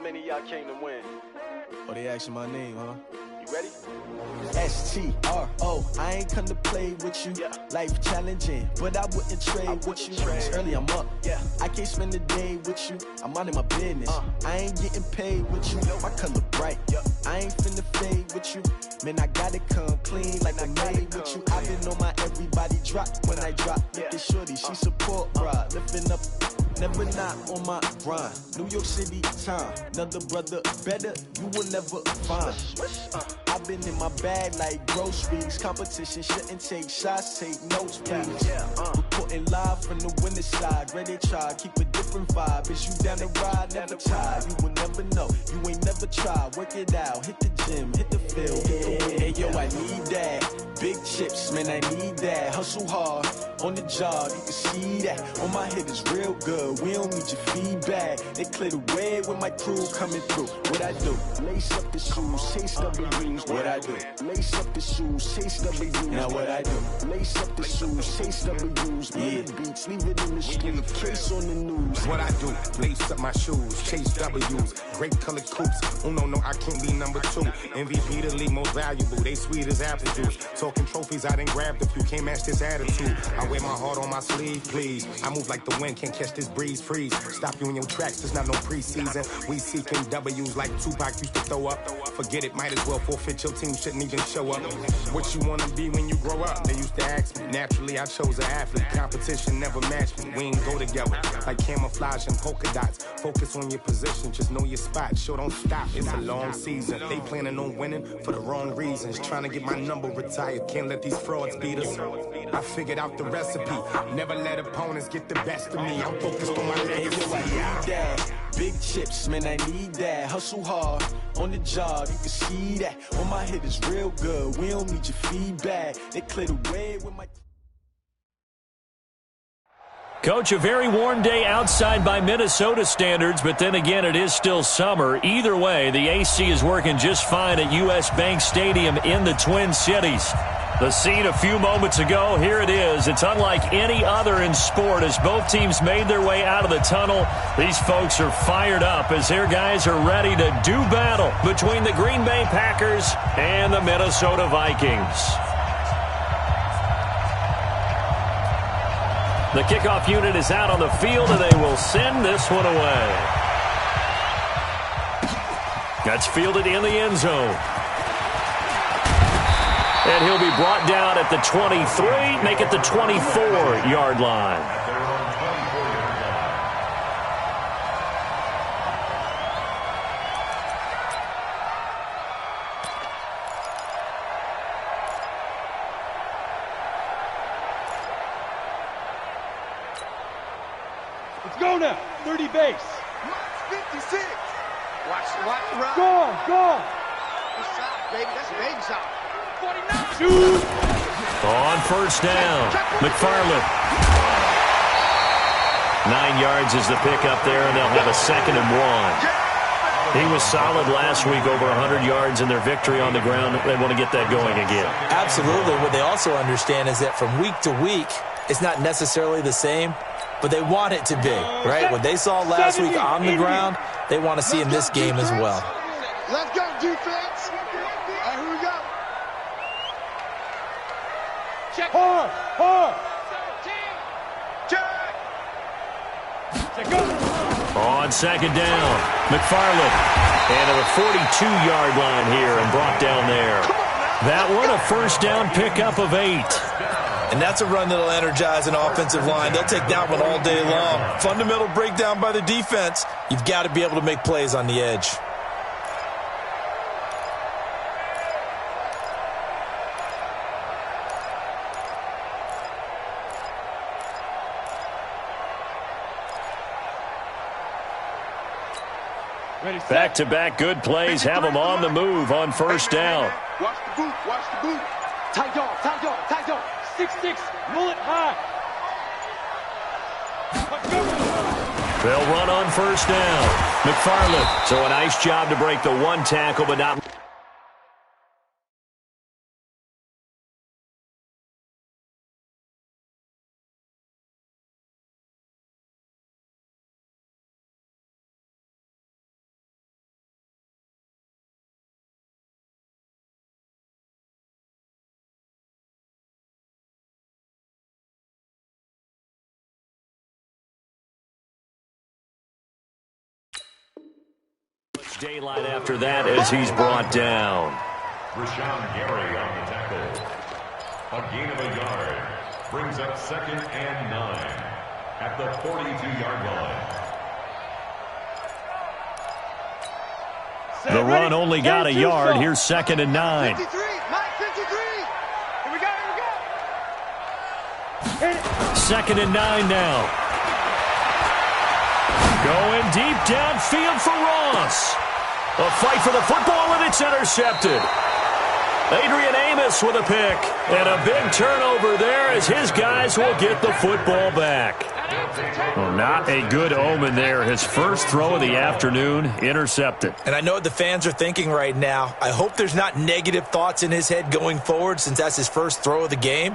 many of y'all came to win? Oh, they asking my name, huh? You ready? S-T-R-O, I ain't come to play with you. Yeah. Life challenging, but I wouldn't trade with you. It's early, I'm up. Yeah. I can't spend the day with you. I'm minding my business. I ain't getting paid with you. My color bright. I ain't finna fade with you. Man, I gotta come clean like I made with you. I've been on my everybody drop when I drop. Look at shorty, she support, bruh. Lifting up, never not on my grind. New York City time, another brother better, you will never find. I've been in my bag like groceries. Competition shouldn't take shots, take notes, please. Reporting live from the winning side. Ready to try, keep a different vibe. Is you down the ride, never tired. You will never know, you ain't never tried. Work it out, hit the gym, hit the field, hit the win. Hey yo, I need that. Big chips, man, I need that. Hustle hard, on the job, you can see that. On my head is real good, we don't need your feedback. They clear the way with my crew coming through. What I do? Lace up the shoes, chase W's. What I do? Lace up the shoes, chase W's. Now what I do? Lace up the shoes, chase W's. Yeah. Beats, leave it in the street, case on the news. What I do? Lace up my shoes, chase W's. Great colored coops. Oh no, I can't be number 2. MVP the league most valuable. They sweet as apple juice. Talking trophies, I done grabbed a few. Can't match this attitude. I wear my heart on my sleeve, please. I move like the wind, can't catch this breeze, freeze. Stop you in your tracks, there's not no preseason. We seeking W's like Tupac used to throw up. Forget it, might as well forfeit. Your team shouldn't even show up. What you wanna be when you grow up? They used to ask me. Naturally, I chose an athlete. Competition never matched me. We ain't go together like camouflage and polka dots. Focus on your position, just know your spot. Sure, don't stop. It's a long season. They planning on winning for the wrong reasons. Trying to get my number retired. Can't let these frauds beat us. I figured out the recipe. Never let opponents get the best of me. I'm focused on my legacy. I need that. Big chips, man, I need that. Hustle hard, on the job, you can see that. On my head is real good, we don't need your feedback. They clear the way with my... Coach, a very warm day outside by Minnesota standards, but then again, it is still summer. Either way, the AC is working just fine at U.S. Bank Stadium in the Twin Cities. The scene a few moments ago, here it is. It's unlike any other in sport as both teams made their way out of the tunnel. These folks are fired up as their guys are ready to do battle between the Green Bay Packers and the Minnesota Vikings. The kickoff unit is out on the field, and they will send this one away. That's fielded in the end zone. And he'll be brought down at the 23, make it the 24-yard line. Let's go now. 30 base. 56. Watch the run. Go. Good shot, baby. That's a baby shot. 49. Shoot. On first down, McFarland. 9 yards is the pickup there, and they'll have a 2nd and 1. He was solid last week, over 100 yards in their victory on the ground. They want to get that going again. Absolutely. What they also understand is that from week to week, it's not necessarily the same, but they want it to be, right? What they saw last week on the ground, they want to see in this game as well. Let's go, defense. All right, here we go. Check. Hard. 17. Check. Check. Go. On 2nd down, McFarland. And to the 42-yard line here and brought down there. That one, a first down pickup of 8. And that's a run that'll energize an offensive line. They'll take that one all day long. Fundamental breakdown by the defense. You've got to be able to make plays on the edge. Back-to-back good plays have them on the move on first down. Watch the boot. Tight dog. 6-6. Roll it high. They'll run on first down. McFarland. So a nice job to break the one tackle, but not... Daylight after that as he's brought down. Rashawn Gary on the tackle. A gain of a yard. Brings up 2nd and 9 at the 42-yard line. The run only got a yard. Here's 2nd and 9. 53, Mike, 53. Here we go, here we go. 2nd and 9 now. Going deep downfield for Ross. A fight for the football, and it's intercepted. Adrian Amos with a pick. And a big turnover there as his guys will get the football back. Well, not a good omen there. His first throw of the afternoon, intercepted. And I know what the fans are thinking right now. I hope there's not negative thoughts in his head going forward since that's his first throw of the game.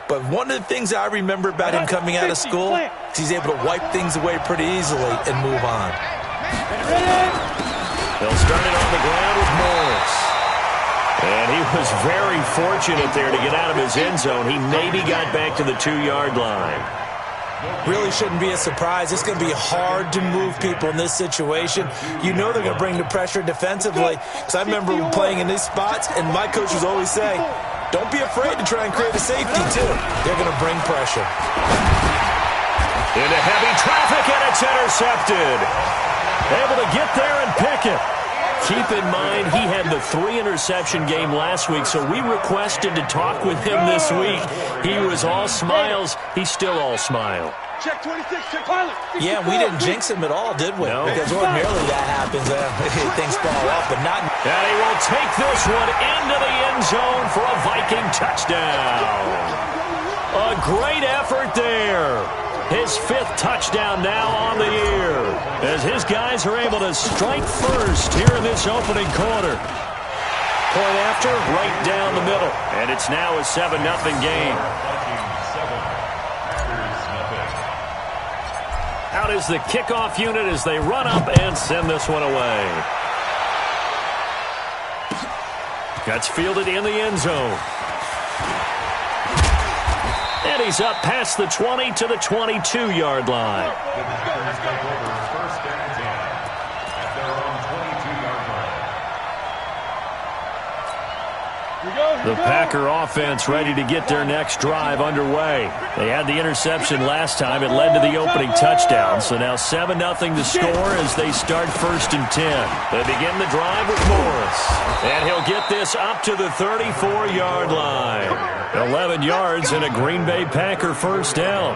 But one of the things I remember about him coming out of school is he's able to wipe things away pretty easily and move on. They'll start it on the ground with Morris. And he was very fortunate there to get out of his end zone. He maybe got back to the 2-yard line. Really shouldn't be a surprise. It's going to be hard to move people in this situation. You know they're going to bring the pressure defensively. Because I remember playing in these spots, and my coaches always say, don't be afraid to try and create a safety, too. They're going to bring pressure. Into heavy traffic, and it's intercepted. Able to get there and pick it. Keep in mind, he had the 3-interception game last week, so we requested to talk with him this week. He was all smiles. He's still all smile. Check 26, check pilot. Yeah, we didn't jinx him at all, did we? No. Because ordinarily that happens. Things fall off, but not. And he will take this one into the end zone for a Viking touchdown. A great effort there. His 5th touchdown now on the year as his guys are able to strike first here in this opening quarter. Point after, right down the middle. And it's now a 7-0 game. Out is the kickoff unit as they run up and send this one away. That's fielded in the end zone. And he's up past the 20 to the 22-yard line. First and 10 at their own 22-yard line. The Packer offense ready to get their next drive underway. They had the interception last time. It led to the opening touchdown. So now 7-0 to score as they start 1st and 10. They begin the drive with Morris. And he'll get this up to the 34-yard line. 11 yards and a Green Bay Packer first down.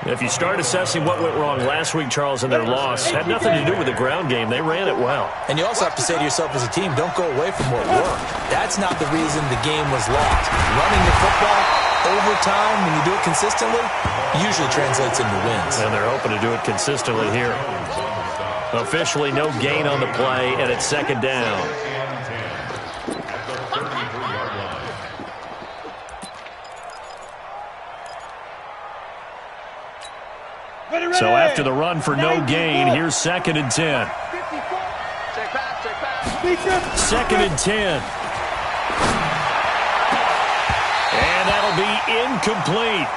If you start assessing what went wrong last week, Charles, in their loss, had nothing to do with the ground game. They ran it well. And you also have to say to yourself as a team, don't go away from what worked. That's not the reason the game was lost. Running the football over time, when you do it consistently, usually translates into wins. And they're hoping to do it consistently here. Officially no gain on the play, and it's 2nd down. So after the run for no gain, here's 2nd and 10. Check pass, check pass. 2nd and 10. And that'll be incomplete.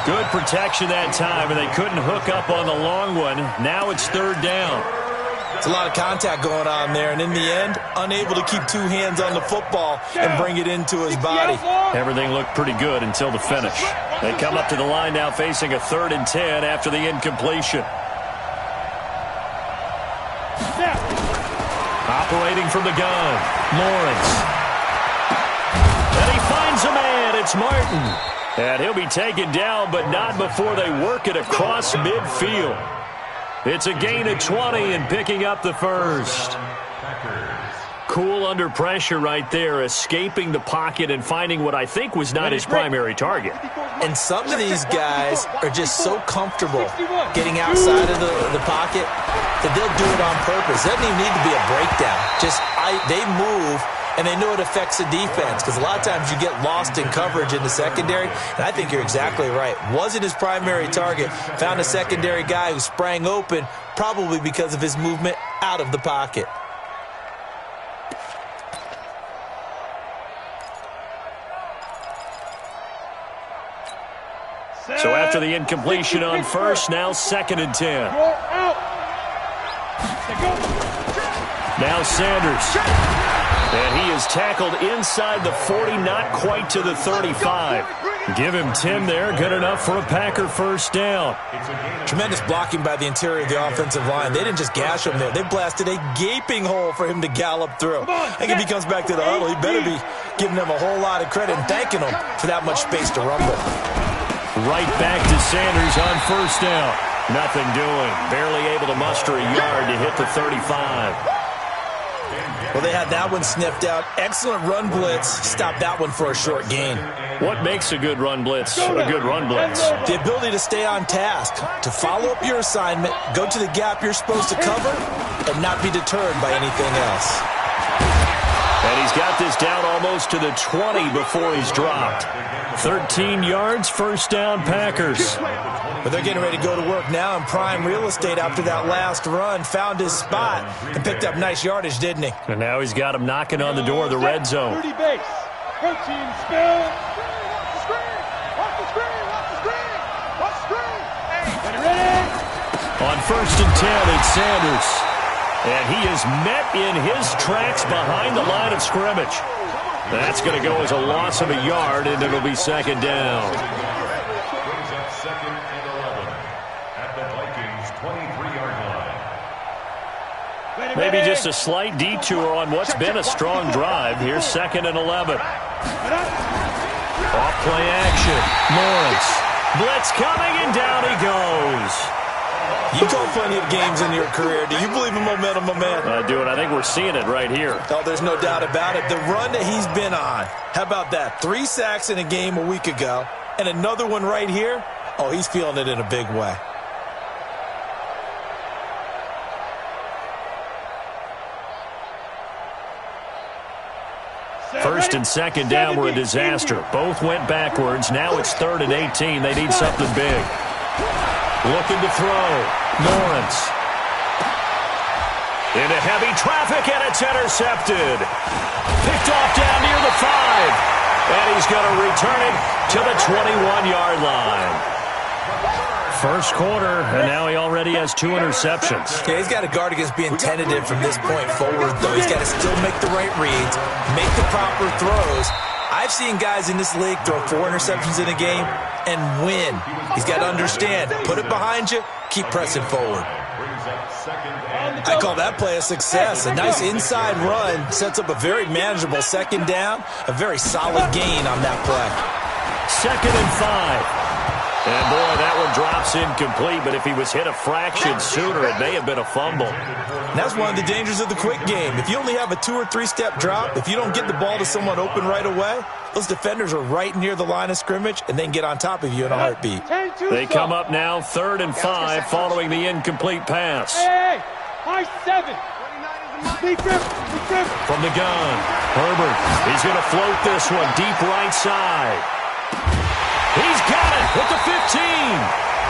Good protection that time, and they couldn't hook up on the long one. Now it's 3rd down. It's a lot of contact going on there, and in the end, unable to keep 2 hands on the football and bring it into his body. Everything looked pretty good until the finish. They come up to the line now facing a 3rd and 10 after the incompletion. Operating from the gun, Lawrence. And he finds a man. It's Martin. And he'll be taken down, but not before they work it across midfield. It's a gain of 20 and picking up the first. Cool under pressure right there, escaping the pocket and finding what I think was not his primary target. And some of these guys are just so comfortable getting outside of the pocket that they'll do it on purpose. It doesn't even need to be a breakdown. They move, and they know it affects the defense because a lot of times you get lost in coverage in the secondary, and I think you're exactly right. Wasn't his primary target. Found a secondary guy who sprang open, probably because of his movement out of the pocket. So after the incompletion on first, now 2nd and 10. Now Sanders. And he is tackled inside the 40, not quite to the 35. Give him 10 there, good enough for a Packer first down. Tremendous blocking by the interior of the offensive line. They didn't just gash him there. They blasted a gaping hole for him to gallop through. I think if he comes back to the huddle, he better be giving them a whole lot of credit and thanking them for that much space to rumble. Right back to Sanders on first down. Nothing doing. Barely able to muster a yard to hit the 35. Well, they had that one sniffed out. Excellent run blitz. Stopped that one for a short gain. What makes a good run blitz a good run blitz? The ability to stay on task, to follow up your assignment, go to the gap you're supposed to cover, and not be deterred by anything else. And he's got this down almost to the 20 before he's dropped. 13 yards, first down, Packers. But they're getting ready to go to work now in prime real estate after that last run. Found his spot and picked up nice yardage, didn't he? And now he's got him knocking on the door of the red zone. 30 base. Protein spill. Watch the screen. Watch the screen. Watch the screen. Watch the screen. Ready? On first and 10, it's Sanders. And he is met in his tracks behind the line of scrimmage. That's going to go as a loss of a yard, and it'll be second down. Brings up second and 11 at the Vikings' 23-yard line. Maybe just a slight detour on what's been a strong drive. Here's second and 11. Off play action. Lawrence. Blitz coming, and down he goes. You call plenty of games in your career. Do you believe in momentum, man? I do, and I think we're seeing it right here. Oh, there's no doubt about it. The run that he's been on. How about that? 3 sacks in a game a week ago, and another one right here. Oh, he's feeling it in a big way. First and second down were a disaster. Both went backwards. Now it's third and 18. They need something big. Looking to throw. Lawrence. Into heavy traffic, and it's intercepted. Picked off down near the 5. And he's going to return it to the 21-yard line. First quarter, and now he already has 2 interceptions. Yeah, he's got to guard against being tentative from this point forward, though. He's got to still make the right reads, make the proper throws. I've seen guys in this league throw 4 interceptions in a game and win. He's got to understand, put it behind you, keep pressing forward. I call that play a success. A nice inside run sets up a very manageable second down, a very solid gain on that play. Second and 5. And, boy, that one drops incomplete, but if he was hit a fraction sooner, it may have been a fumble. And that's one of the dangers of the quick game. If you only have a 2- or 3-step drop, if you don't get the ball to someone open right away, those defenders are right near the line of scrimmage, and they can get on top of you in a heartbeat. They come up now, third and 5, following the incomplete pass. Hey, high 7. From the gun, Herbert. He's going to float this one deep right side. He's got it with the 15.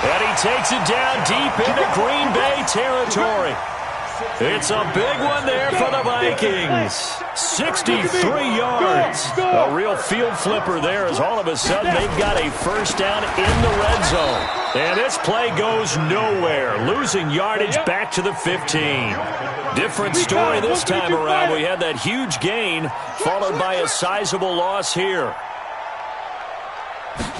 And he takes it down deep into Green Bay territory. It's a big one there for the Vikings. 63 yards. A real field flipper there as all of a sudden they've got a first down in the red zone. And this play goes nowhere. Losing yardage back to the 15. Different story this time around. We had that huge gain followed by a sizable loss here.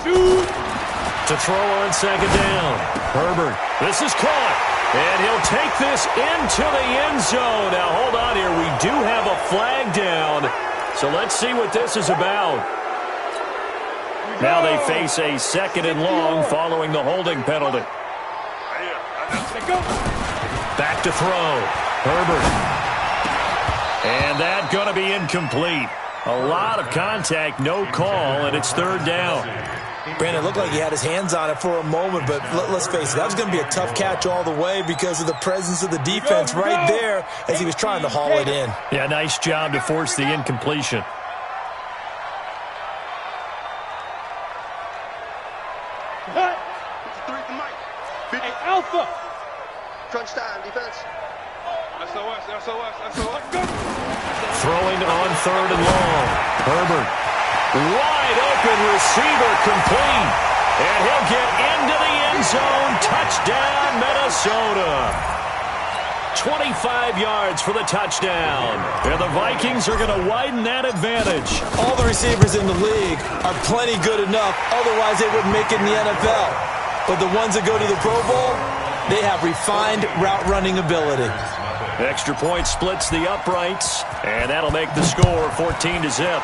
To throw on second down. Herbert. This is caught. And he'll take this into the end zone. Now, hold on here. We do have a flag down. So let's see what this is about. Now they face a second and long following the holding penalty. Back to throw. Herbert. And that's going to be incomplete. A lot of contact, no call, and it's third down. Brandon, it looked like he had his hands on it for a moment, but let's face it, that was going to be a tough catch all the way because of the presence of the defense right there as he was trying to haul it in. Yeah, nice job to force the incompletion. Hey, Alpha. Crunch time, defense. Throwing on third and long. Herbert. Wide open receiver complete. And he'll get into the end zone. Touchdown, Minnesota. 25 yards for the touchdown. And the Vikings are going to widen that advantage. All the receivers in the league are plenty good enough. Otherwise, they wouldn't make it in the NFL. But the ones that go to the Pro Bowl, they have refined route running ability. Extra point splits the uprights, and that'll make the score 14-0.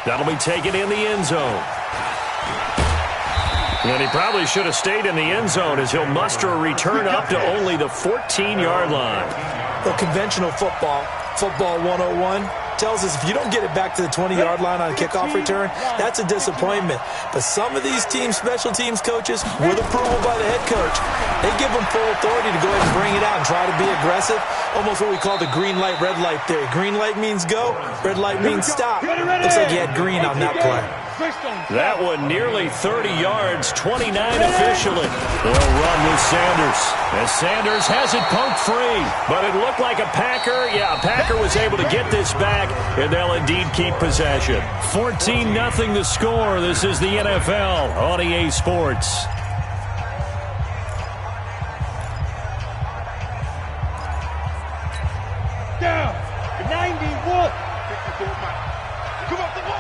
That'll be taken in the end zone. And he probably should have stayed in the end zone as he'll muster a return up to only the 14-yard line. The conventional football 101, tells us if you don't get it back to the 20-yard line on a kickoff return, that's a disappointment. But some of these teams, special teams coaches, with approval by the head coach, they give them full authority to go ahead and bring it out and try to be aggressive, almost what we call the green light, red light theory. Green light means go, red light means stop. Looks like he had green on that play. That one nearly 30 yards, 29 officially. They'll run with Sanders. As Sanders has it poked free, but it looked like a Packer. Yeah, a Packer was able to get this back, and they'll indeed keep possession. 14-0 the score. This is the NFL on EA Sports. Down, 91. Come off the ball.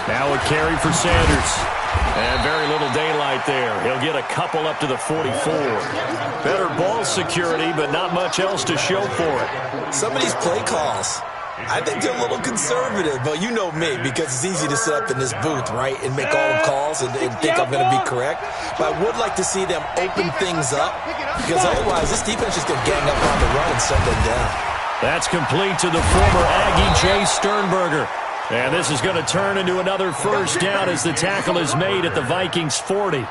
Now a carry for Sanders. And very little daylight there. He'll get a couple up to the 44. Better ball security, but not much else to show for it. Some of these play calls, I think they're a little conservative, but you know me, because it's easy to sit up in this booth, right, and make all the calls and think I'm going to be correct. But I would like to see them open things up, because otherwise this defense is going to gang up on the run and shut them down. That's complete to the former Aggie, Jay Sternberger. And this is going to turn into another first down as the tackle is made at the Vikings 40.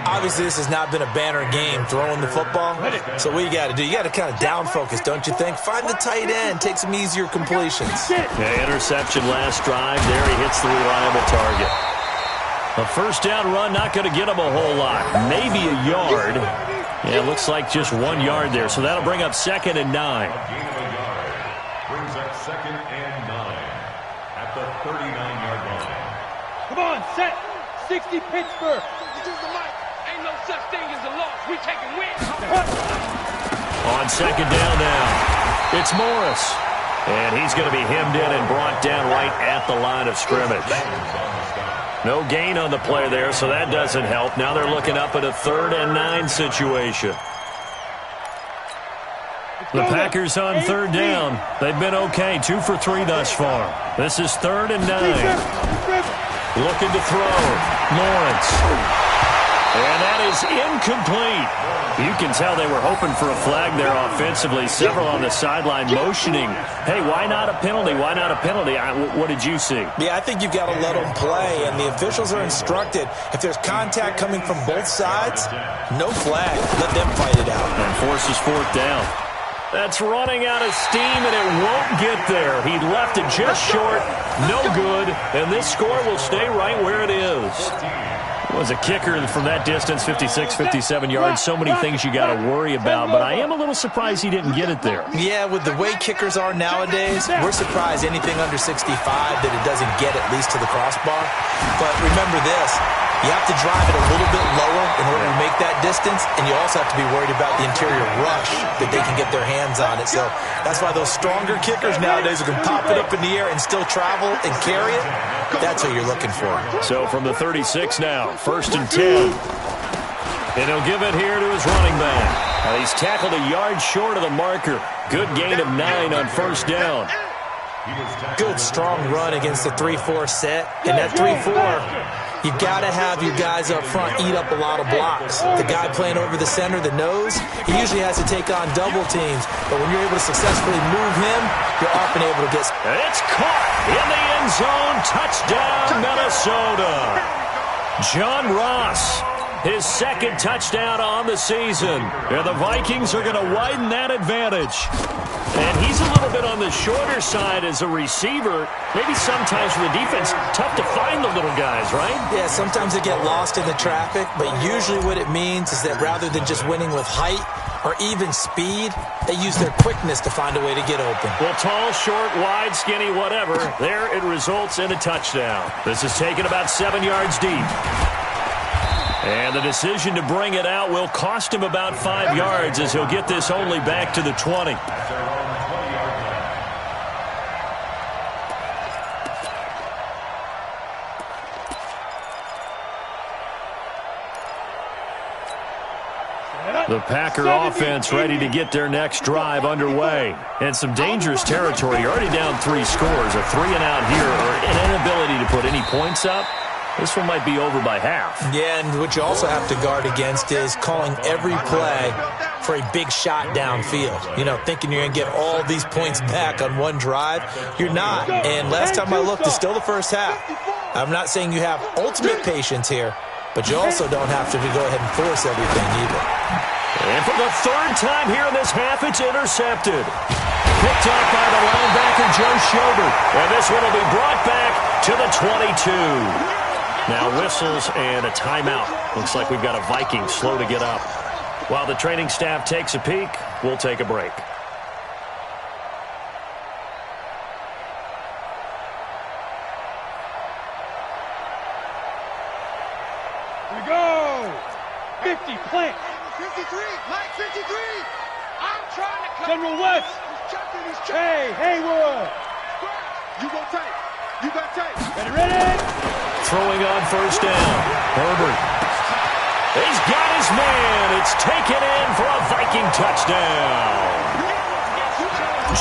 Obviously, this has not been a banner game throwing the football. So what you got to do, you got to kind of down focus, don't you think? Find the tight end, take some easier completions. Yeah, interception last drive. There he hits the reliable target. A first down run, not going to get him a whole lot. Maybe a yard. Yeah, it looks like just 1 yard there. So that'll bring up 2nd and 9. Brings up 2nd and 9 at the 39-yard line. Come on, set. 60 Pittsburgh. Use the mic. Ain't no such thing as a loss. We taking wins. On 2nd down now, it's Morris. And he's going to be hemmed in and brought down right at the line of scrimmage. No gain on the play there, so that doesn't help. Now they're looking up at a 3rd and 9 situation. The Packers on 3rd down. They've been okay, 2 for 3 thus far. This is 3rd and 9. Looking to throw. Lawrence. And that is incomplete. You can tell they were hoping for a flag there offensively. Several on the sideline motioning. Hey, why not a penalty? Why not a penalty? What did you see? Yeah, I think you've got to let them play, and the officials are instructed. If there's contact coming from both sides, no flag. Let them fight it out. And forces 4th down. That's running out of steam, and it won't get there. He left it just short. No good. And this score will stay right where it is. It was a kicker from that distance, 56, 57 yards. So many things you got to worry about, but I am a little surprised he didn't get it there. Yeah, with the way kickers are nowadays, we're surprised anything under 65 that it doesn't get at least to the crossbar. But remember this. You have to drive it a little bit lower in order to make that distance, and you also have to be worried about the interior rush that they can get their hands on it. So that's why those stronger kickers nowadays who can pop it up in the air and still travel and carry it, that's what you're looking for. So from the 36 now, 1st and 10. And he'll give it here to his running back. Now he's tackled a yard short of the marker. Good gain of 9 on 1st down. Good, strong run against the 3-4 set. And that 3-4... you've got to have your guys up front eat up a lot of blocks. The guy playing over the center, the nose, he usually has to take on double teams. But when you're able to successfully move him, you're often able to get... It's caught in the end zone. Touchdown, Minnesota. John Ross, his 2nd touchdown on the season. And the Vikings are going to widen that advantage. And he's a little bit on the shorter side as a receiver. Maybe sometimes for the defense, tough to find the little guys, right? Yeah, sometimes they get lost in the traffic, but usually what it means is that rather than just winning with height or even speed, they use their quickness to find a way to get open. Well, tall, short, wide, skinny, whatever, there it results in a touchdown. This is taken about 7 yards deep. And the decision to bring it out will cost him about 5 yards as he'll get this only back to the 20. The Packer offense ready to get their next drive underway. And some dangerous territory. You're already down 3 scores. A 3-and-out here or an inability to put any points up. This one might be over by half. Yeah, and what you also have to guard against is calling every play for a big shot downfield. You know, thinking you're going to get all these points back on one drive. You're not. And last time I looked, it's still the first half. I'm not saying you have ultimate patience here, but you also don't have to go ahead and force everything either. And for the 3rd time here in this half, it's intercepted. Picked up by the linebacker, Joe Schobert. And this one will be brought back to the 22. Now whistles and a timeout. Looks like we've got a Viking slow to get up. While the training staff takes a peek, we'll take a break. We go! 50, plant. 53, Mike 53. I'm trying to cut. General West. He's checking. Hey, Haywood. You go tight. You got tight. Ready? Throwing on first down. Herbert. He's got his man. It's taken in for a Viking touchdown.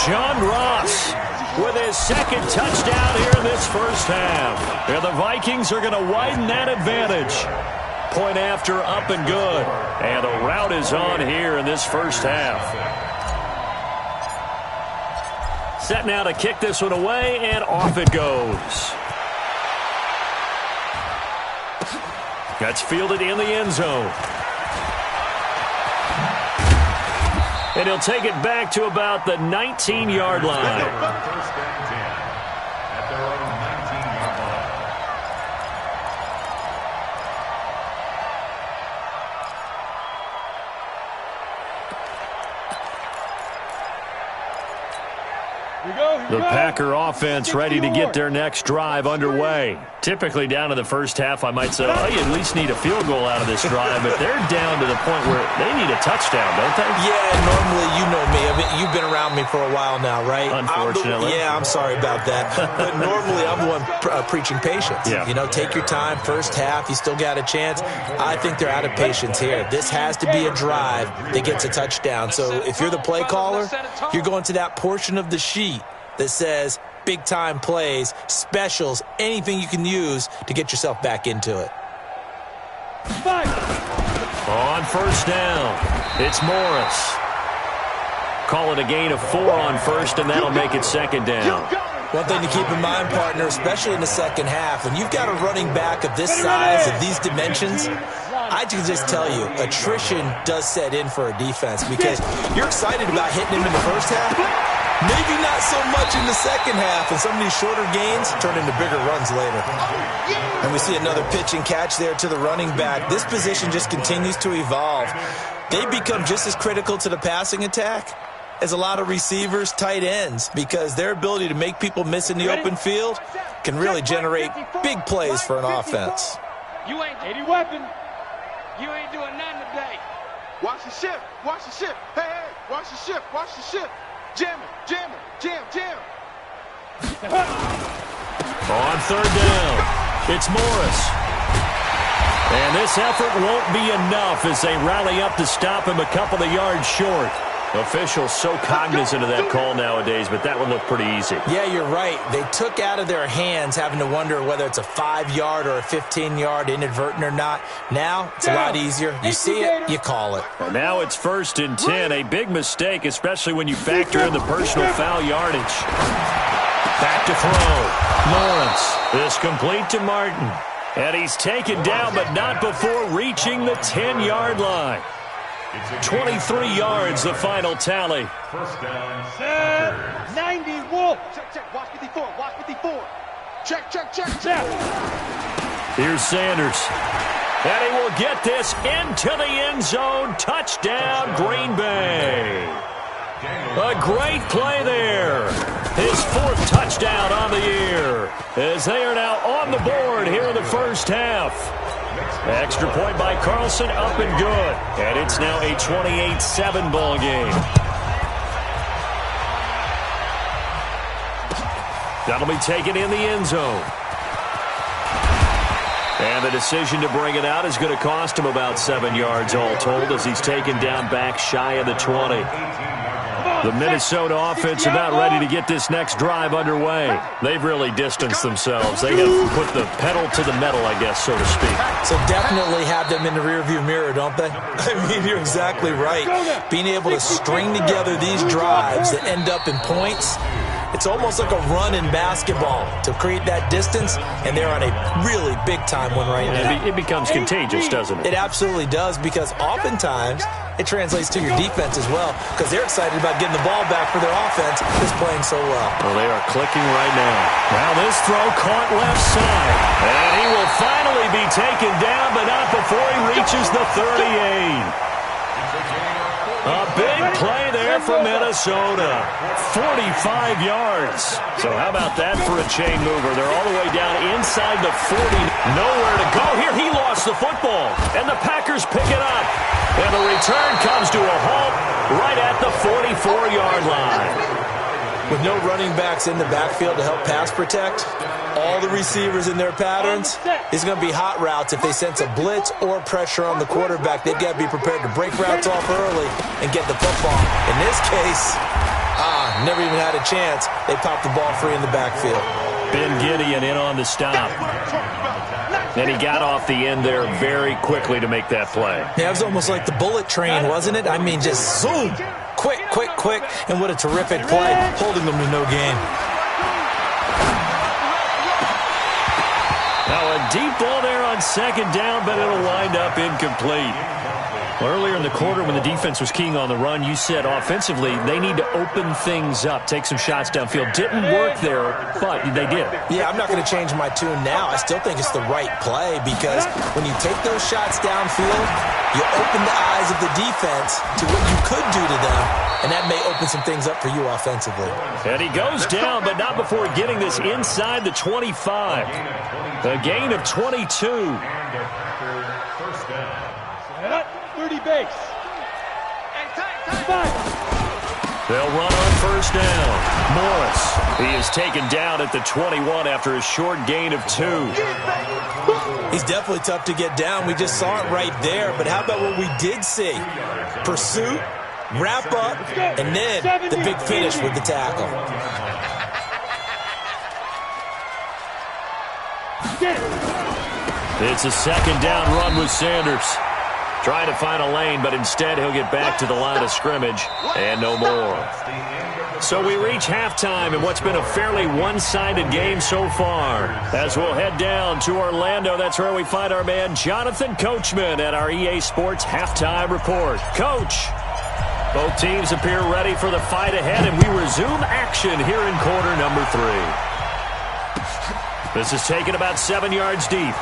John Ross with his 2nd touchdown here in this first half. And the Vikings are going to widen that advantage. Point after, up and good. And the route is on here in this first half. Set now to kick this one away, and off it goes. That's fielded in the end zone. And he'll take it back to about the 19-yard line. First and 10 at their own 19-yard line. The Packer offense ready to get their next drive underway. Typically down to the first half, I might say, oh, you at least need a field goal out of this drive, but they're down to the point where they need a touchdown, don't they? Yeah, normally, you know me. I mean, you've been around me for a while now, right? Unfortunately. I'm sorry about that. But normally, I'm the one preaching patience. Yeah. You know, take your time. First half, you still got a chance. I think they're out of patience here. This has to be a drive that gets a touchdown. So if you're the play caller, you're going to that portion of the sheet that says big-time plays, specials, anything you can use to get yourself back into it. On first down, it's Morris. Call it a gain of 4 on first, and that'll make it 2nd down. One thing to keep in mind, partner, especially in the second half, when you've got a running back of this size, of these dimensions, I can just tell you, attrition does set in for a defense because you're excited about hitting him in the first half. Maybe not so much in the second half, and some of these shorter gains turn into bigger runs later. And we see another pitch and catch there to the running back. This position just continues to evolve. They become just as critical to the passing attack as a lot of receivers, tight ends, because their ability to make people miss in the open field can really generate big plays for an offense. You ain't 80 weapon. You ain't doing nothing today. Watch the shift. Watch the shift. Hey, watch the shift. Watch the shift. Jam it, jam it, jam. On 3rd down, it's Morris. And this effort won't be enough as they rally up to stop him a couple of yards short. Officials so cognizant of that call nowadays, but that would look pretty easy. Yeah, you're right. They took out of their hands having to wonder whether it's a 5-yard or a 15-yard inadvertent or not. Now, it's a lot easier. You see it, you call it. And now it's 1st and 10. A big mistake, especially when you factor in the personal foul yardage. Back to throw. Lawrence is complete to Martin. And he's taken down, but not before reaching the 10-yard line. 23 yards, the final tally. First down. 90 Wolf. Check. Watch 54. Watch 54. Check. Here's Sanders. And he will get this into the end zone. Touchdown, Green Bay. A great play there. His 4th touchdown on the year as they are now on the board here in the first half. Extra point by Carlson, up and good. And it's now a 28-7 ball game. That'll be taken in the end zone. And the decision to bring it out is going to cost him about 7 yards all told as he's taken down back shy of the 20. The Minnesota offense about ready to get this next drive underway. They've really distanced themselves. They have put the pedal to the metal, I guess, so to speak. So definitely have them in the rearview mirror, don't they? I mean, you're exactly right. Being able to string together these drives that end up in points, it's almost like a run in basketball to create that distance, and they're on a really big-time one right now. It becomes contagious, doesn't it? It absolutely does, because oftentimes it translates to your defense as well, because they're excited about getting the ball back for their offense that's playing so well. Well, they are clicking right now. Now this throw caught left side. And he will finally be taken down, but not before he reaches the 38. A big play there for Minnesota. 45 yards. So how about that for a chain mover? They're all the way down inside the 40. Nowhere to go here. He lost the football. And the Packers pick it up. And the return comes to a halt right at the 44-yard line. With no running backs in the backfield to help pass protect, all the receivers in their patterns, it's going to be hot routes. If they sense a blitz or pressure on the quarterback, they've got to be prepared to break routes off early and get the football. In this case, never even had a chance. They popped the ball free in the backfield. Ben Gideon in on the stop. And he got off the end there very quickly to make that play. Yeah, it was almost like the bullet train, wasn't it? I mean, just zoom. Quick, quick, quick. And what a terrific play, holding them to no gain. Now a deep ball there on second down, but it'll wind up incomplete. Earlier in the quarter when the defense was keying on the run, you said offensively they need to open things up, take some shots downfield. Didn't work there, but they did. Yeah, I'm not going to change my tune now. I still think it's the right play because when you take those shots downfield, you open the eyes of the defense to what you could do to them, and that may open some things up for you offensively. And he goes down, but not before getting this inside the 25. A gain of 22. First down. 30 base. They'll run on first down. Morris, he is taken down at the 21 after a short gain of 2. He's definitely tough to get down. We just saw it right there. But how about what we did see? Pursuit, wrap up, and then the big finish with the tackle. It's a second down run with Sanders. Trying to find a lane, but instead he'll get back to the line of scrimmage and no more. So we reach halftime in what's been a fairly one-sided game so far. As we'll head down to Orlando, that's where we find our man Jonathan Coachman at our EA Sports Halftime Report. Coach, both teams appear ready for the fight ahead, and we resume action here in quarter number 3. This is taken about 7 yards deep.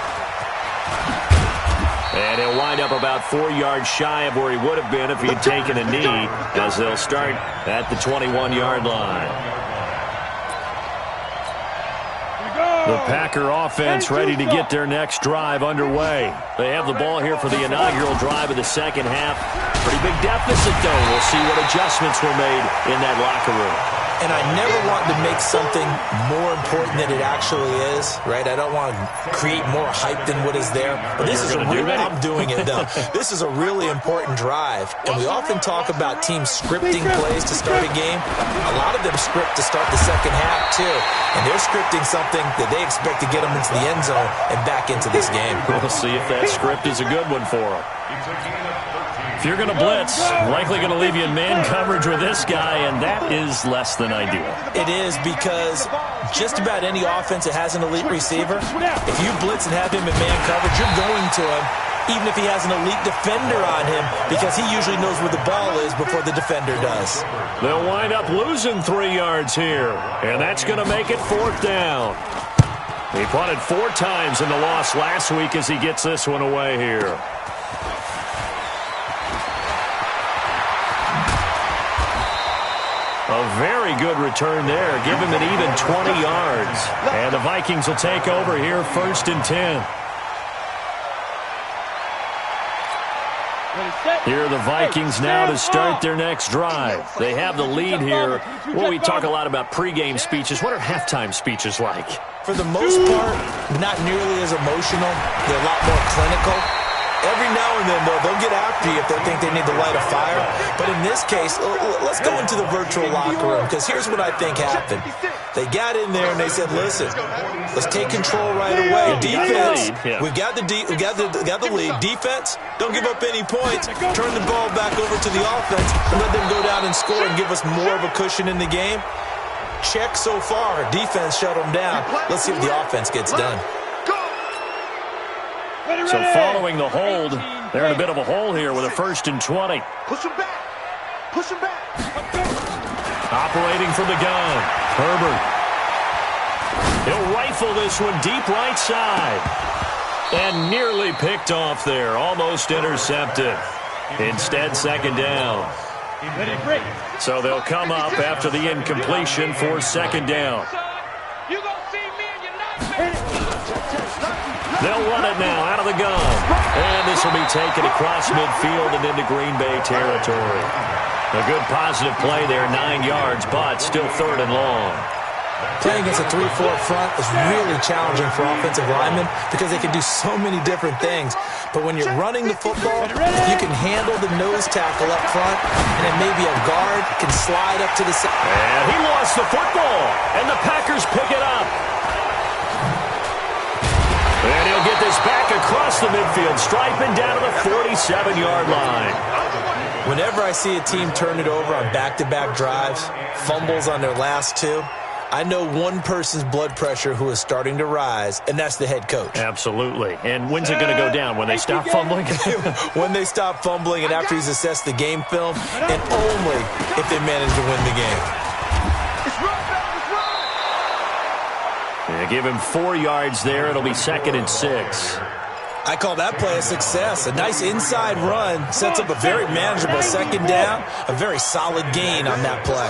And he'll wind up about 4 yards shy of where he would have been if he had taken a knee, as they'll start at the 21-yard line. The Packer offense ready to get their next drive underway. They have the ball here for the inaugural drive of the second half. Pretty big deficit, though. We'll see what adjustments were made in that locker room. And I never want to make something more important than it actually is, right? I don't want to create more hype than what is there. But this is a real, I'm doing it, though. This is a really important drive. And we often talk about teams scripting plays to start a game. A lot of them script to start the second half, too. And they're scripting something that they expect to get them into the end zone and back into this game. We'll see if that script is a good one for them. If you're going to blitz, likely going to leave you in man coverage with this guy, and that is less than ideal. It is because just about any offense that has an elite receiver, if you blitz and have him in man coverage, you're going to him, even if he has an elite defender on him, because he usually knows where the ball is before the defender does. They'll wind up losing 3 yards here, and that's going to make it 4th down. He punted 4 times in the loss last week as he gets this one away here. A very good return there. Give him an even 20 yards. And the Vikings will take over here 1st and 10. Here are the Vikings now to start their next drive. They have the lead here. Well, we talk a lot about pregame speeches. What are halftime speeches like? For the most part, not nearly as emotional. They're a lot more clinical. Every now and then, though, they'll get after you if they think they need to light a fire. But in this case, let's go into the virtual locker room, because here's what I think happened. They got in there and they said, listen, let's take control right away. Defense, we've got the lead. Defense, don't give up any points. Turn the ball back over to the offense and let them go down and score and give us more of a cushion in the game. Check so far. Defense shut them down. Let's see if the offense gets done. So following the hold, they're in a bit of a hole here with a 1st and 20. Push him back. Push him back. Operating from the gun, Herbert. He'll rifle this one deep right side. And nearly picked off there, almost intercepted. Instead, 2nd down. So they'll come up after the incompletion for 2nd down. You gonna see me in your nightmare. They'll run it now out of the gun. And this will be taken across midfield and into Green Bay territory. A good positive play there, 9 yards, but still 3rd and long. Playing against a 3-4 front is really challenging for offensive linemen because they can do so many different things. But when you're running the football, you can handle the nose tackle up front, and then maybe a guard can slide up to the side. And he lost the football, and the Packers pick it up. And he'll get this back across the midfield, striping down to the 47-yard line. Whenever I see a team turn it over on back-to-back drives, fumbles on their last 2, I know one person's blood pressure who is starting to rise, and that's the head coach. Absolutely. And when's it going to go down? When they stop fumbling? When they stop fumbling and after he's assessed the game film, and only if they manage to win the game. Yeah, give him 4 yards there. It'll be 2nd and 6. I call that play a success. A nice inside run sets up a very manageable 2nd down. A very solid gain on that play.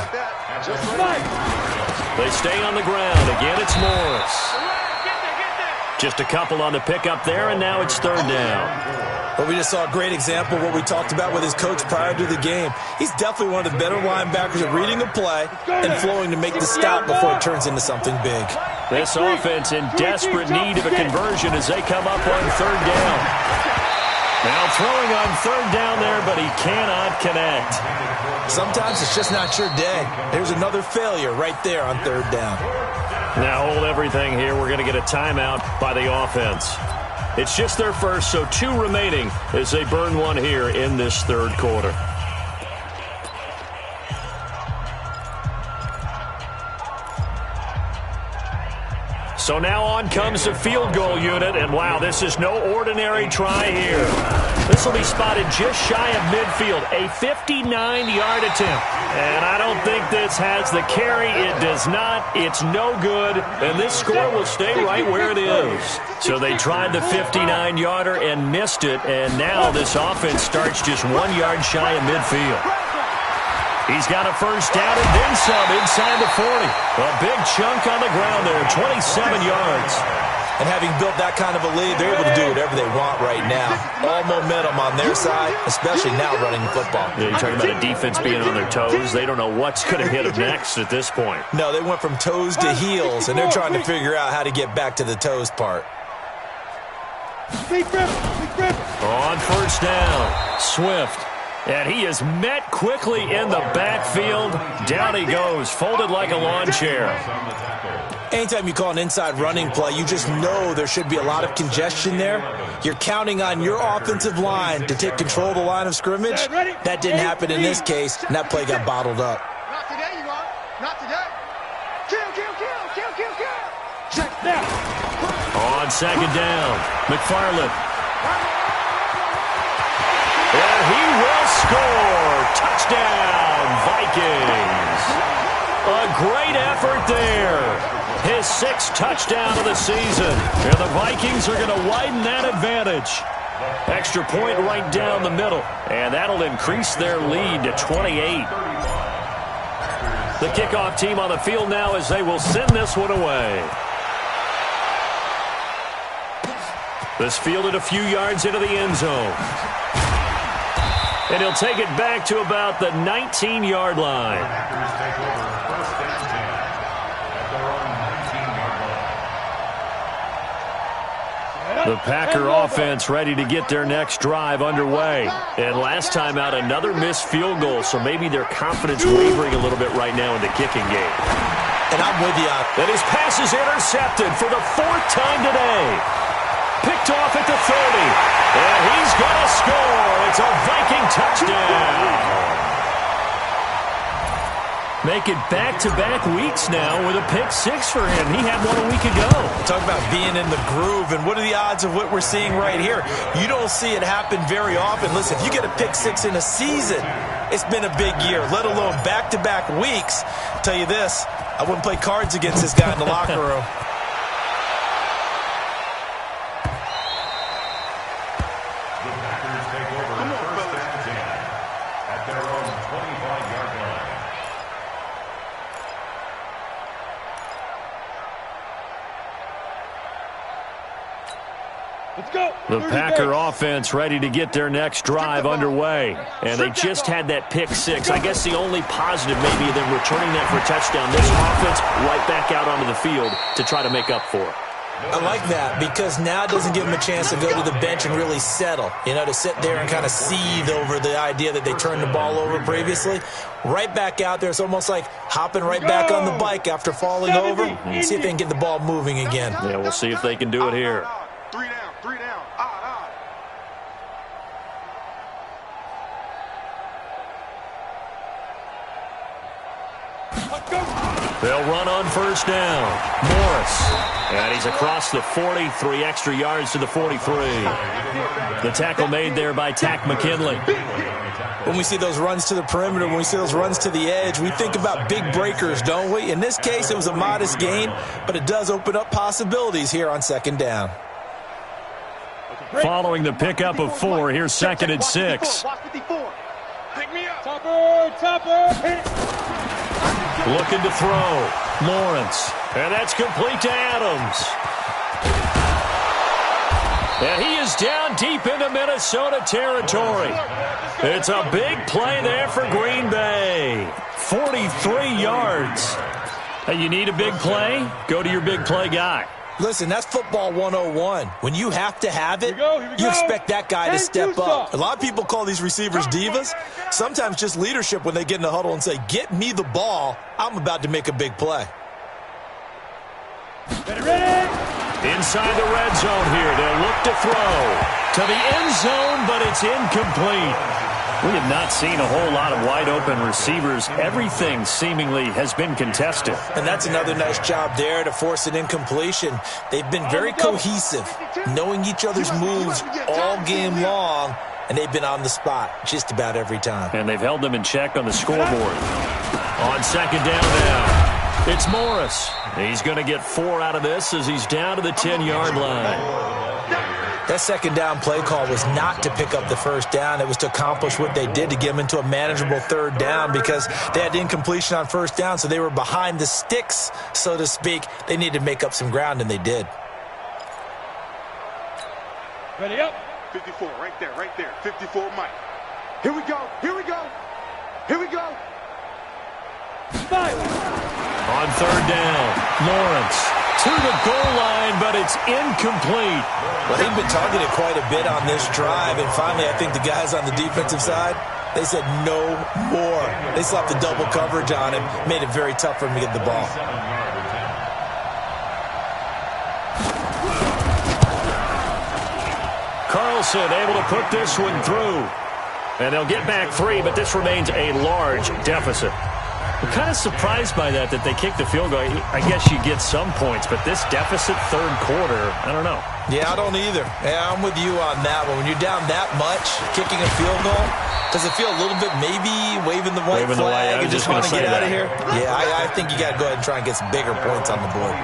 They stay on the ground. Again, it's Morris. Just a couple on the pickup there, and now it's 3rd down. Well, we just saw a great example of what we talked about with his coach prior to the game. He's definitely one of the better linebackers at reading a play and flowing to make the stop before it turns into something big. This offense in desperate need of a conversion as they come up on 3rd down. Now throwing on 3rd down there, but he cannot connect. Sometimes it's just not your day. There's another failure right there on 3rd down. Now hold everything here. We're going to get a timeout by the offense. It's just their first, so 2 remaining as they burn one here in this 3rd quarter. So now on comes the field goal unit, and wow, this is no ordinary try here. This will be spotted just shy of midfield, a 59-yard attempt. And I don't think this has the carry. It does not. It's no good, and this score will stay right where it is. So they tried the 59-yarder and missed it, and now this offense starts just 1 yard shy of midfield. He's got a 1st down and then some inside the 40. A big chunk on the ground there, 27 yards. And having built that kind of a lead, they're able to do whatever they want right now. All momentum on their side, especially now running the football. Yeah, you're talking about a defense being on their toes. They don't know what's going to hit them next at this point. No, they went from toes to heels, and they're trying to figure out how to get back to the toes part. On 1st down, Swift. And he is met quickly in the backfield. Down he goes, folded like a lawn chair. Anytime you call an inside running play, you just know there should be a lot of congestion there. You're counting on your offensive line to take control of the line of scrimmage. That didn't happen in this case, and that play got bottled up. Not today, you are. Not today. Kill. Check now. On 2nd down, McFarland. And he will score. Touchdown, Vikings. A great effort there. His 6th touchdown of the season. And the Vikings are going to widen that advantage. Extra point right down the middle. And that'll increase their lead to 28. The kickoff team on the field now as they will send this one away. This fielded a few yards into the end zone. And he'll take it back to about the 19-yard line. Packers take over first and 10 at their own 19-yard line. The Packer offense ready to get their next drive underway. And last time out, another missed field goal, so maybe their confidence wavering a little bit right now in the kicking game. And I'm with you. And his pass is intercepted for the 4th time today. Picked off at the 30. And he's going to score. It's a Viking touchdown. Make it back-to-back weeks now with a pick 6 for him. He had one a week ago. Talk about being in the groove, and what are the odds of what we're seeing right here? You don't see it happen very often. Listen, if you get a pick 6 in a season, it's been a big year, let alone back-to-back weeks. I'll tell you this, I wouldn't play cards against this guy in the locker room. The Packers take over first and 10 at their own 25-yard line. Let's go. The Packer offense ready to get their next drive underway. And they just had that pick 6. I guess the only positive maybe than returning that for a touchdown. This offense right back out onto the field to try to make up for it. I like that because now it doesn't give them a chance to go to the bench and really settle, to sit there and kind of seethe over the idea that they turned the ball over previously. Right back out there. It's almost like hopping right back on the bike after falling over and see if they can get the ball moving again. Yeah, we'll see if they can do it here. 3 down, 3 down. They'll run on first down. Morris. And he's across the 40, 3 extra yards to the 43. The tackle made there by Tack McKinley. When we see those runs to the perimeter, when we see those runs to the edge, we think about big breakers, don't we? In this case, it was a modest gain, but it does open up possibilities here on second down. Following the pickup of 4, here's 2nd and 6. Pick me up. Topper, hit it. Looking to throw. Lawrence. And that's complete to Adams. And he is down deep into Minnesota territory. It's a big play there for Green Bay. 43 yards. Hey, you need a big play? Go to your big play guy. Listen, that's football 101. When you have to have it, Here we you go. expect that guy to And step do up. stuff. A lot of people call these receivers divas. Sometimes just leadership when they get in the huddle and say, get me the ball. I'm about to make a big play. Ready? Inside the red zone here. They'll look to throw to the end zone, but it's incomplete. We have not seen a whole lot of wide-open receivers. Everything seemingly has been contested. And that's another nice job there to force an incompletion. They've been very cohesive, knowing each other's moves all game long, and they've been on the spot just about every time. And they've held them in check on the scoreboard. On second down now, it's Morris. He's going to get 4 out of this as he's down to the 10-yard line. That second down play call was not to pick up the first down. It was to accomplish what they did to get them into a manageable third down because they had incompletion on first down, so they were behind the sticks, so to speak. They needed to make up some ground, and they did. Ready up. 54, right there. 54, Mike. Here we go. Here we go. 5. On third down, Lawrence to the goal line, but it's incomplete. Well, they've been targeted quite a bit on this drive, and finally I think the guys on the defensive side, they said no more. They slapped the double coverage on him, made it very tough for him to get the ball. Carlson able to put this one through. And they'll get back 3, but this remains a large deficit. I'm kind of surprised by that they kicked the field goal. I guess you get some points, but this deficit third quarter, I don't know. Yeah, I don't either. Yeah, I'm with you on that one. When you're down that much, kicking a field goal, does it feel a little bit maybe waving the white flag and just want to get out of here? Yeah, I think you got to go ahead and try and get some bigger points on the board.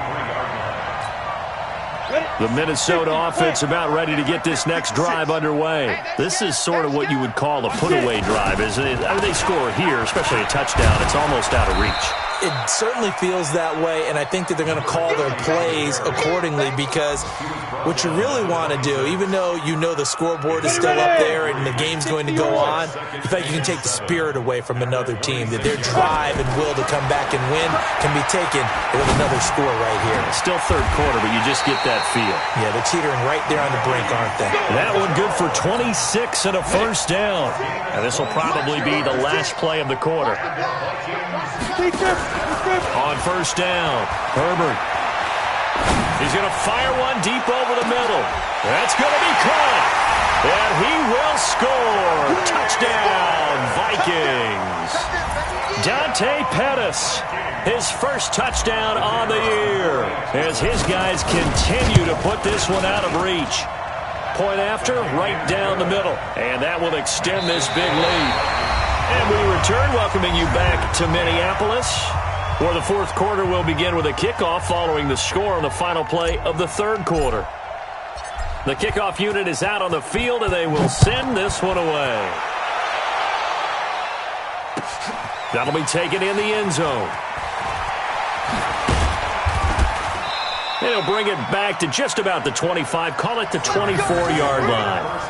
The Minnesota offense about ready to get this next drive underway. This is sort of what you would call a put-away drive, isn't it? I mean, they score here, especially a touchdown. It's almost out of reach. It certainly feels that way, and I think that they're going to call their plays accordingly, because what you really want to do, even though you know the scoreboard is still up there and the game's going to go on, in fact, you can take the spirit away from another team, that their drive and will to come back and win can be taken with another score right here. Still third quarter, but you just get that feel. Yeah, they're teetering right there on the brink, aren't they? That one good for 26 and a first down. And this will probably be the last play of the quarter. On first down, Herbert. He's going to fire one deep over the middle. That's going to be caught. And he will score. Touchdown, Vikings. Dante Pettis, his first touchdown on the year, as his guys continue to put this one out of reach. Point after, right down the middle. And that will extend this big lead. And we return, welcoming you back to Minneapolis, where the fourth quarter will begin with a kickoff following the score on the final play of the third quarter. The kickoff unit is out on the field, and they will send this one away. That'll be taken in the end zone. They'll bring it back to just about the 25, call it the 24-yard line.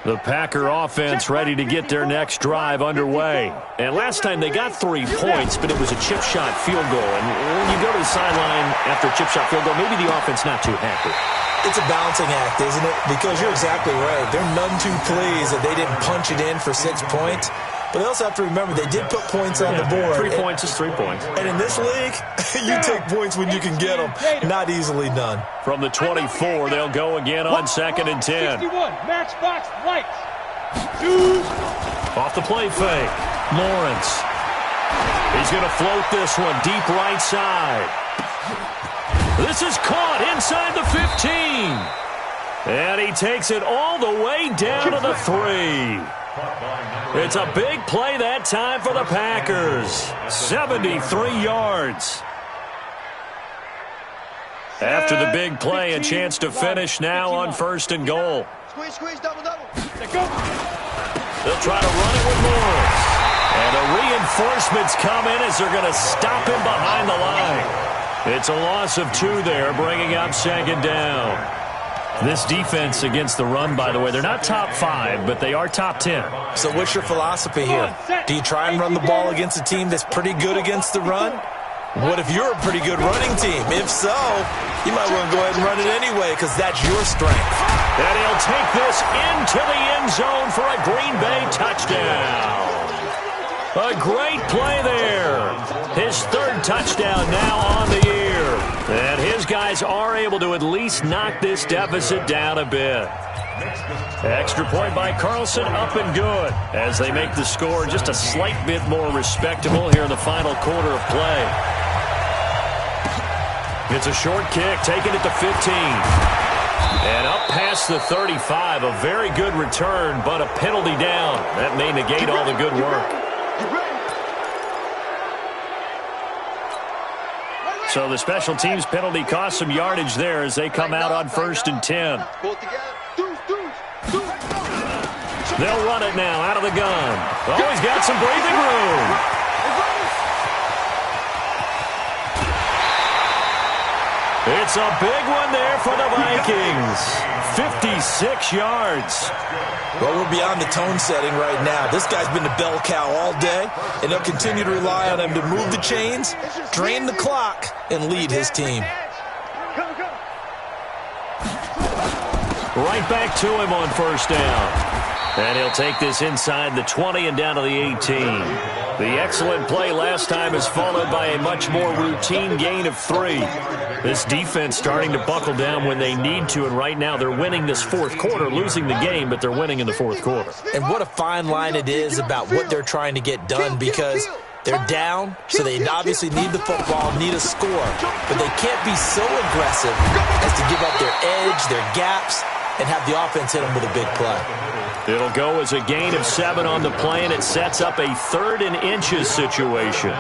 The Packer offense ready to get their next drive underway. And last time they got 3 points, but it was a chip shot field goal. And when you go to the sideline after a chip shot field goal, maybe the offense not too happy. It's a balancing act, isn't it? Because you're exactly right. They're none too pleased that they didn't punch it in for 6 points. But they also have to remember they did put points on the board. 3 points is 3 points. And in this league, you take points when you can get them. Not easily done. From the 24, they'll go again on 2nd and 10. 61, matchbox lights. Off the play fake. Lawrence. He's going to float this one deep right side. This is caught inside the 15. And he takes it all the way down to the 3. It's a big play that time for the Packers. 73 yards. After the big play, a chance to finish now on 1st and goal. Squeeze, double. They'll try to run it with Lawrence. And the reinforcements come in as they're going to stop him behind the line. It's a loss of 2 there, bringing up 2nd down. This defense against the run, by the way, they're not top 5, but they are top 10. So what's your philosophy here? Do you try and run the ball against a team that's pretty good against the run? What if you're a pretty good running team? If so, you might want to go ahead and run it anyway because that's your strength. And he'll take this into the end zone for a Green Bay touchdown. A great play there. His third touchdown now on the year. And his guys are able to at least knock this deficit down a bit. Extra point by Carlson, up and good, as they make the score just a slight bit more respectable here in the final quarter of play. It's a short kick, taking it to 15. And up past the 35, a very good return, but a penalty down. That may negate all the good work. So the special teams penalty cost some yardage there as they come out on 1st and 10. They'll run it now out of the gun. Oh, he's got some breathing room. It's a big one there for the Vikings. 56 yards. Well, we're beyond the tone setting right now. This guy's been the bell cow all day, and they'll continue to rely on him to move the chains, drain the clock, and lead his team. Right back to him on 1st down. And he'll take this inside the 20 and down to the 18. The excellent play last time is followed by a much more routine gain of 3. This defense starting to buckle down when they need to, and right now they're winning this 4th quarter, losing the game, but they're winning in the 4th quarter. And what a fine line it is about what they're trying to get done, because they're down, so they obviously need the football, need a score, but they can't be so aggressive as to give up their edge, their gaps, and have the offense hit them with a big play. It'll go as a gain of 7 on the play, and it sets up a 3rd and inches situation.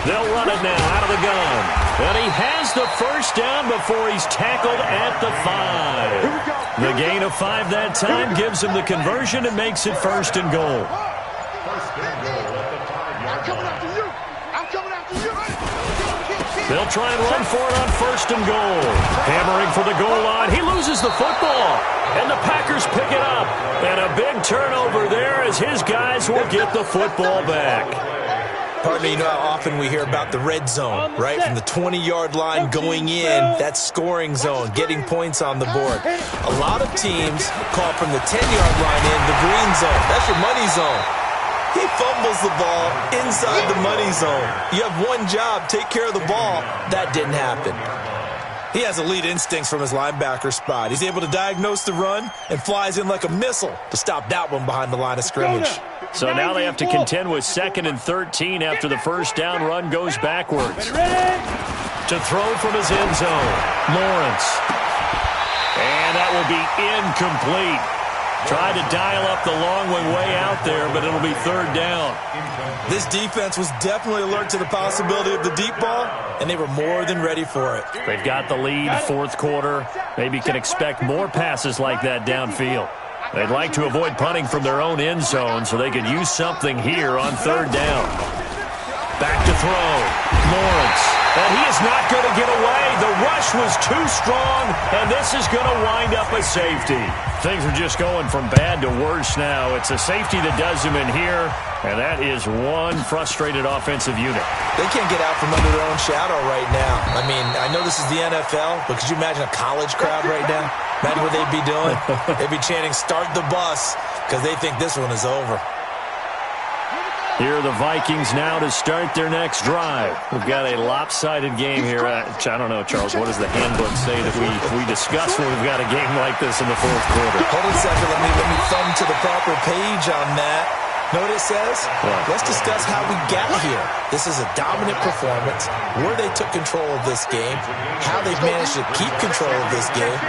They'll run it now out of the gun. And he has the 1st down before he's tackled at the 5. The gain of 5 that time gives him the conversion and makes it 1st and goal. They'll try and run for it on 1st and goal. Hammering for the goal line. He loses the football. And the Packers pick it up. And a big turnover there as his guys will get the football back. Partner, you know how often we hear about the red zone, right? From the 20-yard line going in, that scoring zone, getting points on the board. A lot of teams call from the 10-yard line in the green zone. That's your money zone. He fumbles the ball inside the money zone. You have one job, take care of the ball. That didn't happen. He has elite instincts from his linebacker spot. He's able to diagnose the run and flies in like a missile to stop that one behind the line of scrimmage. So now they have to contend with 2nd and 13 after the 1st down run goes backwards. To throw from his end zone, Lawrence. And that will be incomplete. Tried to dial up the long one way out there, but it'll be 3rd down. This defense was definitely alert to the possibility of the deep ball, and they were more than ready for it. They've got the lead, 4th quarter. Maybe can expect more passes like that downfield. They'd like to avoid punting from their own end zone so they could use something here on 3rd down. Back to throw. Lawrence. And he is not going to get away. The rush was too strong, and this is going to wind up a safety. Things are just going from bad to worse now. It's a safety that does him in here, and that is one frustrated offensive unit. They can't get out from under their own shadow right now. I mean, I know this is the NFL, but could you imagine a college crowd right now? Imagine what they'd be doing. They'd be chanting, "Start the bus," because they think this one is over. Here are the Vikings now to start their next drive. We've got a lopsided game here. I don't know, Charles, what does the handbook say that we discuss when we've got a game like this in the 4th quarter? Hold on a second. Let me thumb to the proper page on that. Know what it says? What? Let's discuss how we got here. This is a dominant performance, where they took control of this game, how they've managed to keep control of this game,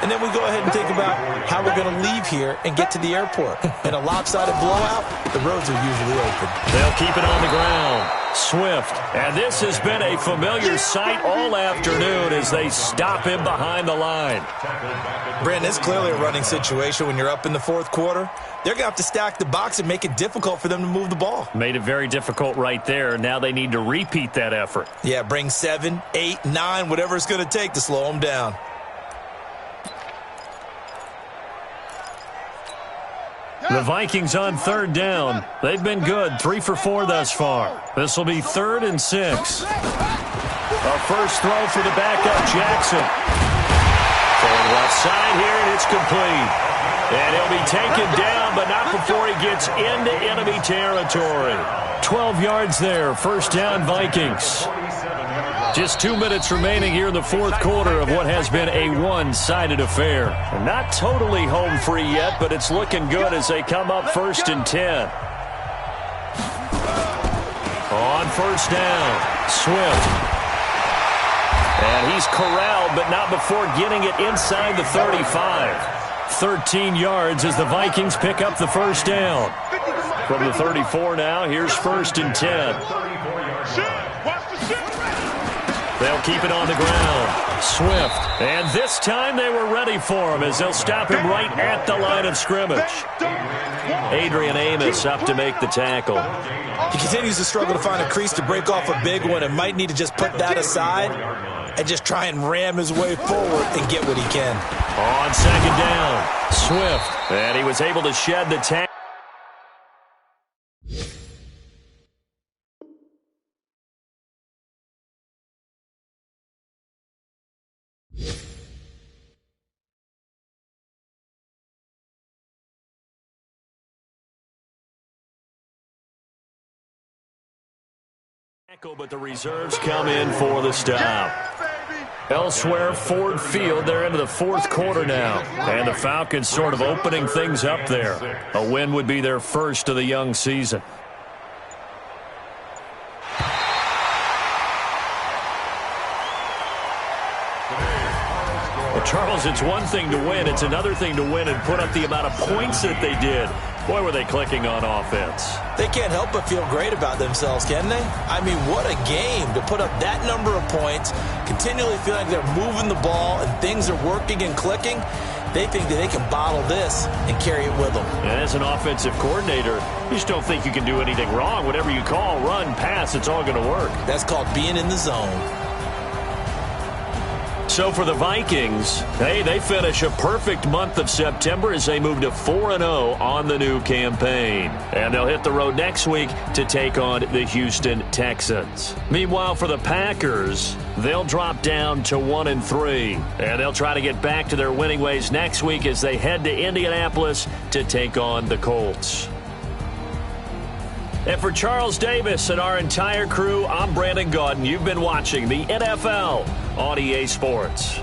and then we go ahead and think about how we're going to leave here and get to the airport. In a lopsided blowout, the roads are usually open. They'll keep it on the ground. Swift. And this has been a familiar sight all afternoon as they stop him behind the line. Brandon, it's clearly a running situation when you're up in the 4th quarter. They're going to have to stack the box and make it difficult for them to move the ball. Made it very difficult right there. Now they need to repeat that effort. Yeah, bring 7, 8, 9, whatever it's going to take to slow them down. The Vikings on third down. They've been good, 3 for 4 thus far. This will be 3rd and 6. A first throw for the backup, Jackson. Going left side here, and it's complete. And he'll be taken down, but not before he gets into enemy territory. 12 yards there, first down Vikings. Just 2 minutes remaining here in the fourth quarter of what has been a one-sided affair. Not totally home free yet, but it's looking good as they come up 1st and 10. On first down, Swift. And he's corralled, but not before getting it inside the 35. 13 yards as the Vikings pick up the first down. From the 34 now, here's 1st and 10. They'll keep it on the ground. Swift. And this time they were ready for him as they'll stop him right at the line of scrimmage. Adrian Amos up to make the tackle. He continues to struggle to find a crease to break off a big one and might need to just put that aside and just try and ram his way forward and get what he can. On second down, Swift. And he was able to shed the tackle. But the reserves come in for the stop. Elsewhere, Ford Field, they're into the fourth quarter now. And the Falcons sort of opening things up there. A win would be their first of the young season. Well, Charles, it's one thing to win. It's another thing to win and put up the amount of points that they did. Boy, were they clicking on offense. They can't help but feel great about themselves, can they? I mean, what a game to put up that number of points, continually feeling like they're moving the ball and things are working and clicking. They think that they can bottle this and carry it with them. And as an offensive coordinator, you just don't think you can do anything wrong. Whatever you call, run, pass, it's all going to work. That's called being in the zone. So for the Vikings, hey, they finish a perfect month of September as they move to 4-0 on the new campaign. And they'll hit the road next week to take on the Houston Texans. Meanwhile, for the Packers, they'll drop down to 1-3. And they'll try to get back to their winning ways next week as they head to Indianapolis to take on the Colts. And for Charles Davis and our entire crew, I'm Brandon Gaudin. You've been watching the NFL on EA Sports.